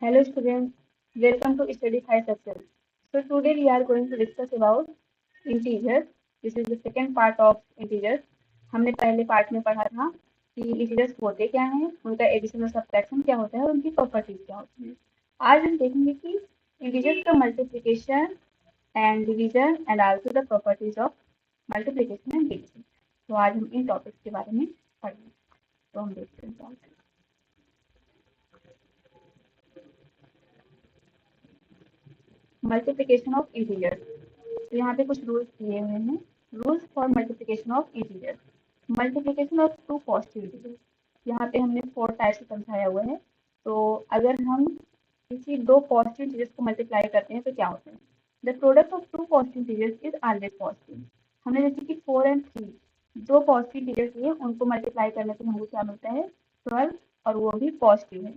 Hello students, welcome to Study High Success. So today we are going to discuss about integers. This is the second part of integers. हमने पहले part में पढ़ा था कि integers होते क्या हैं, उनका एडिशन और सब्ट्रैक्शन क्या होता है और उनकी प्रॉपर्टीज क्या होती हैं. आज हम देखेंगे कि इंटीजर्स का multiplication and division and also the properties of multiplication and division. तो आज हम इन टॉपिक्स के बारे में पढ़ेंगे. तो हम देखते हैं मल्टीप्लिकेशन ऑफ इंटीजर्स. तो यहाँ पे कुछ रूल्स दिए हुए हैं. Rules for multiplication of integers. Multiplication of two positive integers. यहाँ पे हमने 4 टाइप से समझाया हुआ है. तो अगर हम किसी दो पॉजिटिव इंटीजर्स को मल्टीप्लाई करते हैं तो क्या होता है. The product of two positive integers is always positive. हमने जैसे कि 4 एंड 3 दो पॉजिटिव इंटीजर्स लिए, उनको मल्टीप्लाई करने से हमको क्या मिलता है 12, और वो भी पॉजिटिव है.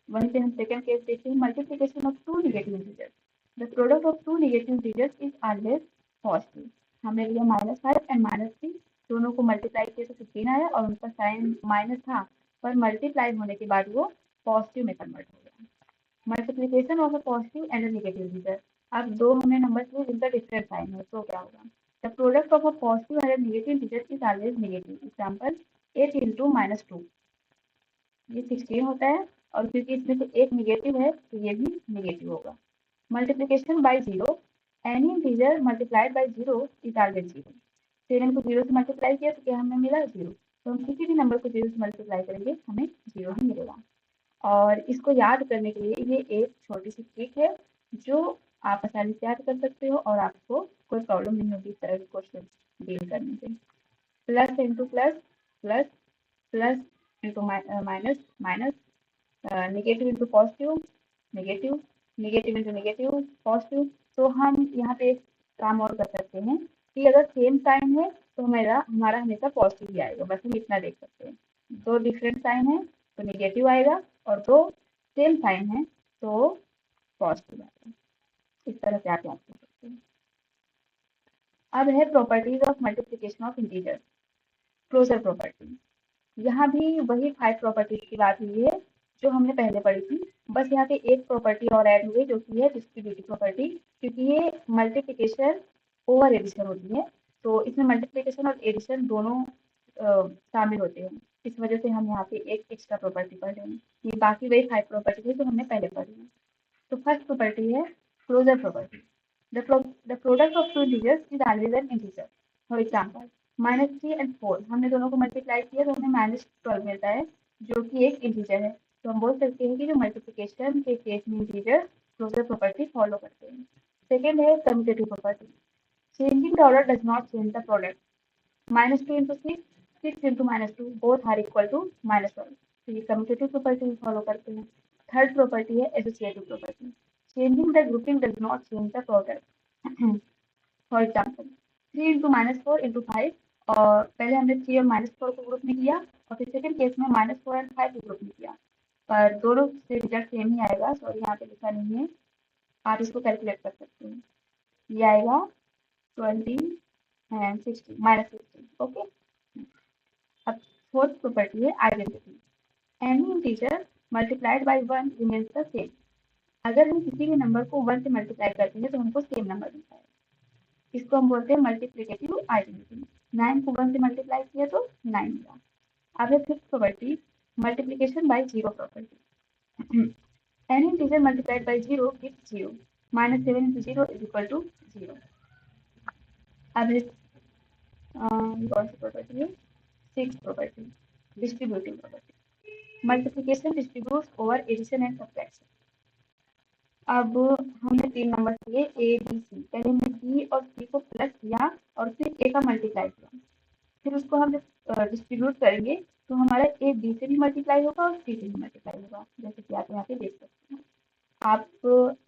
वहीं पे हम सेकंड केस देखते हैं, multiplication of two negative integers. The product of two negative integers is always positive. हमने लिया -5 एंड -3, दोनों को मल्टीप्लाई किया तो 15 आया और उनका साइन माइनस था, पर मल्टीप्लाई होने के बाद वो पॉजिटिव में कन्वर्ट हो गया. Multiplication of a positive and a negative integer. अब दो हमने नंबर लिए जिनका डिफरेंट साइन है, तो क्या होगा. The product of a positive and a negative integer is always negative. Example 8 into -2, ये 16 होता है, और क्योंकि इसमें से एक निगेटिव है तो ये भी निगेटिव होगा. Multiplication by zero. Any integer multiplied by zero is always zero. 7 को 0 से मल्टीप्लाई किया तो क्या हमें मिला 0. तो हम किसी भी नंबर को 0 से मल्टीप्लाई करेंगे हमें 0 ही मिलेगा. और इसको याद करने के लिए ये एक छोटी सी ट्रिक है जो आप आसानी से याद कर सकते हो और आपको कोई प्रॉब्लम नहीं होगी इस तरह के क्वेश्चन डील करने से. Plus into plus, plus plus into minus, minus negative into positive, negative, negative into negative, positive. तो हम यहाँ पे एक काम और कर सकते हैं कि अगर सेम साइन है तो हमारा हमेशा पॉजिटिव ही आएगा. बस हम इतना देख सकते हैं. दो डिफरेंट साइन है तो नेगेटिव आएगा, और दो सेम साइन है तो पॉजिटिव आएगा. इस तरह से आप याद कर सकते हैं. अब है properties of multiplication of integer. Closure property. यहाँ भी वही 5 प्रॉपर्टीज की बात हुई है जो हमने पहले पढ़ी थी. बस यहाँ पे एक प्रॉपर्टी और ऐड हुई जो कि है डिस्ट्रीब्यूटिव प्रॉपर्टी, क्योंकि ये मल्टीप्लिकेशन ओवर एडिशन होती है. तो इसमें मल्टीप्लिकेशन और एडिशन दोनों शामिल होते हैं. इस वजह से हम यहाँ पे एक एक्स्ट्रा प्रॉपर्टी पढ़ रहे हैं. ये बाकी वही 5 प्रॉपर्टी है जो हमने पहले पढ़ी है. तो फर्स्ट प्रॉपर्टी है closure property. The product of two integers is always an integer. For example -3 and 4, हमने दोनों को मल्टीप्लाई किया तो हमें -12 मिलता है जो कि एक इंटीजर है. तो हम बोल सकते हैं कि जो मल्टीप्लिकेशन के केस में इंटीजर क्लोजर प्रॉपर्टी फॉलो करते हैं. सेकेंड है commutative property. Changing the order does not change the product. -2 into 6, 6 into -2, both are equal to -12. तो ये कम्यूटेटिव प्रॉपर्टी फॉलो करते हैं. थर्ड प्रॉपर्टी है associative property. Changing the grouping does not change the product. For example 3 into -4 into 5, और पहले हमने 3 और -4 को ग्रुप में किया और फिर सेकंड केस में -4 एंड 5 को ग्रुप में किया, पर दोनों से रिजल्ट सेम ही आएगा. सॉरी यहाँ पे लिखा नहीं है, आप इसको कैलकुलेट कर सकते हैं. ये आएगा 20 एंड 60, -60. ओके. अब फोर्थ प्रॉपर्टी है identity. Any integer multiplied by 1 remains the same. अगर हम किसी भी नंबर को 1 से मल्टीप्लाई करते हैं तो हमको सेम नंबर मिलता है. इसको हम बोलते हैं मल्टीप्लिकेटिव आइडेंटिटी. 9 को 1 से मल्टीप्लाई किया तो 9 मिला. अब है fifth property multiplication by zero property. Any integer multiplied by zero gives zero. -7 into 0 is equal to 0. अब है कौन सी प्रॉपर्टी है, six property distributive property. Multiplication distribute over addition and subtraction. अब हमने 3 नंबर लिए ए बी सी. पहले हमने बी और सी को प्लस किया और फिर ए का मल्टीप्लाई किया. फिर उसको हम डिस्ट्रीब्यूट करेंगे तो हमारा ए बी से भी मल्टीप्लाई होगा और सी से भी मल्टीप्लाई होगा, जैसे कि आप यहाँ पे देख सकते हैं. आप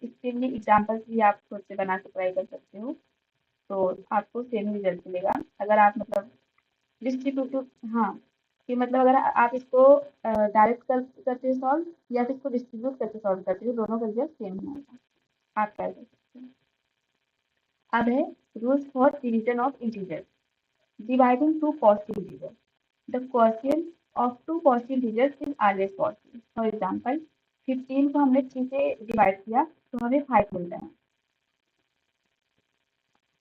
इसके लिए एग्जाम्पल्स भी आप खुद से बना के ट्राई कर सकते हो, तो आपको सेम रिजल्ट मिलेगा. अगर आप मतलब डिस्ट्रीब्यूटिव, हाँ, कि मतलब अगर आप इसको डायरेक्ट करते हो सॉल्व या फिर इसको डिस्ट्रीब्यूट करके सॉल्व करते हो, दोनों का रिजल्ट सेम ही आएगा. आप ट्राई कर सकते हैं. अब है rules for division of integer. Dividing two positive integers. The quotient of two positive integers is always positive. For example, 15 को हमने 3 से डिवाइड किया तो हमें 5 मिलता है,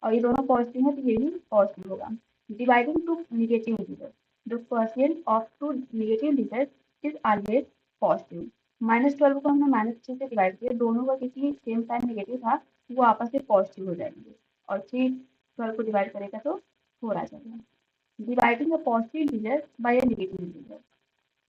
और ये दोनों पॉजिटिव है तो ये भी पॉजिटिव होगा। Dividing two negative integer, the quotient of two negative integers is always positive. -12 को हमने -3 से डिवाइड किया, दोनों का किसी सेम साइन नेगेटिव था, वो आपस में पॉजिटिव हो जाएंगे, और 3 12 को डिवाइड करेगा तो 4 आ जाएगा। Dividing a positive integer by a negative integer,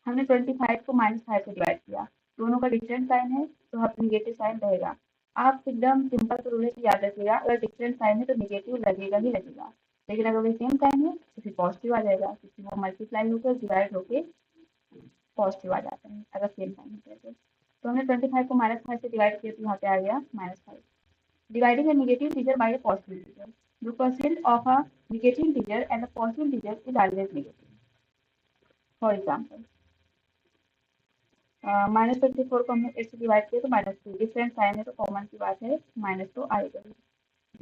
हमने 25 को -5 से डिवाइड किया, दोनों का डिफरेंट साइन है तो यहाँ पे नेगेटिव साइन रहेगा। आप एकदम सिंपल सा रूल है कि याद रखिएगा, अगर डिफरेंट साइन है तो नेगेटिव लगेगा ही लगेगा, लेकिन अगर सेम साइन है तो फिर पॉजिटिव आ जाएगा, क्योंकि वो मल्टीप्लाई होकर डिवाइड होकर पॉजिटिव आ जाता है अगर सेम साइन है तो हमने 25 को -5 से डिवाइड किया तो यहाँ पे आ गया -5। Dividing a negative integer by a positive integer, the quotient of a negative integer and a positive integer is always negative. For example, -24 को हमने 8 से डिवाइड किया तो -2, डिफरेंट साइन है तो कॉमन की बात है -2 आएगा।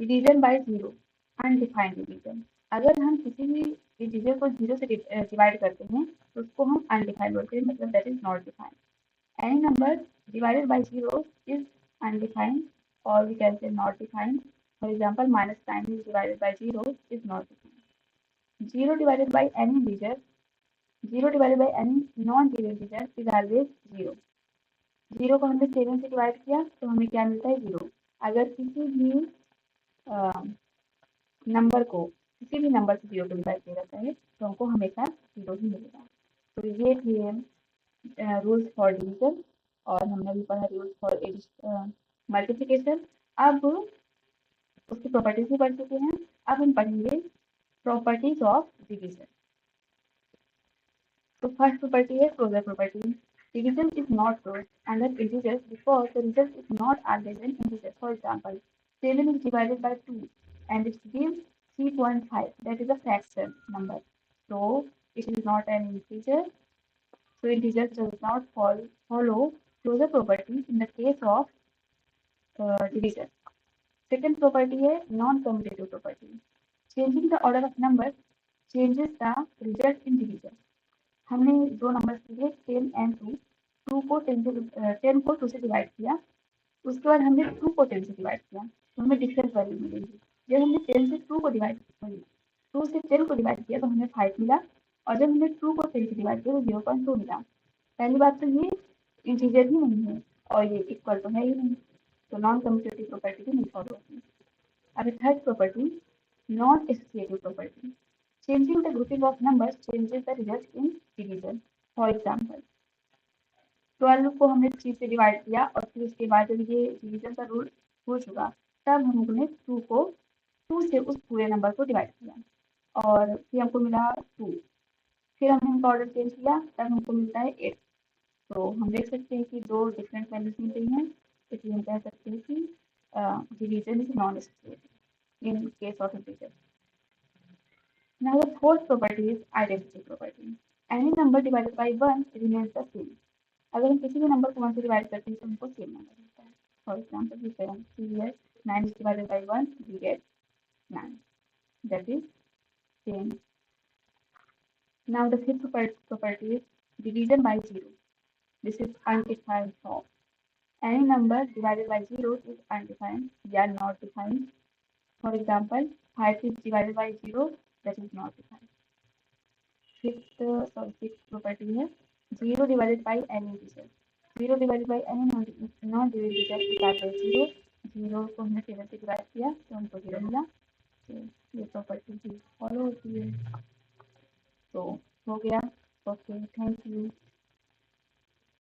Division by zero, undefined division, अगर हम किसी भी इंटीजर को 0 से डिवाइड करते हैं तो उसको हम अनडिफाइंड बोलते हैं, मतलब that is not defined. Any number divided by 0 is undefined, or we can say not defined. For example, -9 is divided by 0 is not defined. 0 divided by any integer, 0 divided by any non-zero integer is always 0. 0 को हमने 7 से divide किया तो हमें क्या मिलता है 0। अगर किसी भी नंबर को किसी भी नंबर से 0 को डिवाइड किया जाता है तो हमको हमेशा 0 ही मिलेगा। तो ये थे रूल्स फॉर डिवीजन, और हमने अभी पढ़ा रूल्स फॉर मल्टीप्लिकेशन। अब उसकी प्रॉपर्टीज भी पढ़ चुके हैं, अब हम पढ़ेंगे प्रॉपर्टीज ऑफ डिवीजन। तो फर्स्ट प्रॉपर्टी है closure property. Division is not closed under integers because the result is not always an integer. For example, 7 is divided by 2 and it gives 3.5. That is a fraction number. So it is not an integer. So integer does not follow closure property in the case of division. Second property है non-commutative property. Changing the order of numbers changes the result in division. हमने दो number लिए 10 and 2, 2 को 10 को 2 से divide किया, उसके बाद हमने 2 को 10 से डिवाइड किया तो हमें डिफरेंट वैल्यू मिलेगी। जब हमने 10 से 2 को डिवाइड 2 से 10 को डिवाइड किया तो हमें 5 मिला, और जब हमने 2 को 10 से डिवाइड किया तो 0.2 मिला। पहली बात तो ये इंटीजर ही नहीं है और ये इक्वल तो है ही नहीं, तो नॉन कम्यूटेटिव प्रॉपर्टी भी नहीं फॉलो होगी। अब third property non associative property. Changing the grouping of numbers changes the result in division. For example, 12 को हमने 3 से डिवाइड किया और फिर उसके बाद जब ये डिवीजन का रूल हो चुका तब हमने 2 को 2 से उस पूरे नंबर को डिवाइड किया और फिर हमको मिला 2, फिर हमने उनका ऑर्डर चेंज किया तब हमको मिलता है 8। तो हम देख सकते हैं कि दो डिफरेंट वैल्यूज मिल रही हैं, इसलिए हम कह सकते हैं कि division is non associative in case of integer. Now the fourth property is identity property. Any number divided by 1 remains the same. अगर हम किसी भी नंबर को 1 से डिवाइड करते हैं तो हमको सेम नंबर मिलता है। For example we can see here 9 is divided by 1 we get 9. That is same. Now the fifth property is division by 0. This is undefined form. Any number divided by 0 is undefined. We are not defined. For example, 5 is divided by 0, that is not defined. Sixth property है 0 divided by any integer. 0 divided by any non-zero integer is always 0. 0 को हमने 7 से divide किया तो हमको 0 मिला, तो ये प्रॉपर्टी भी फॉलो होती है। तो हो गया। Okay, thank you.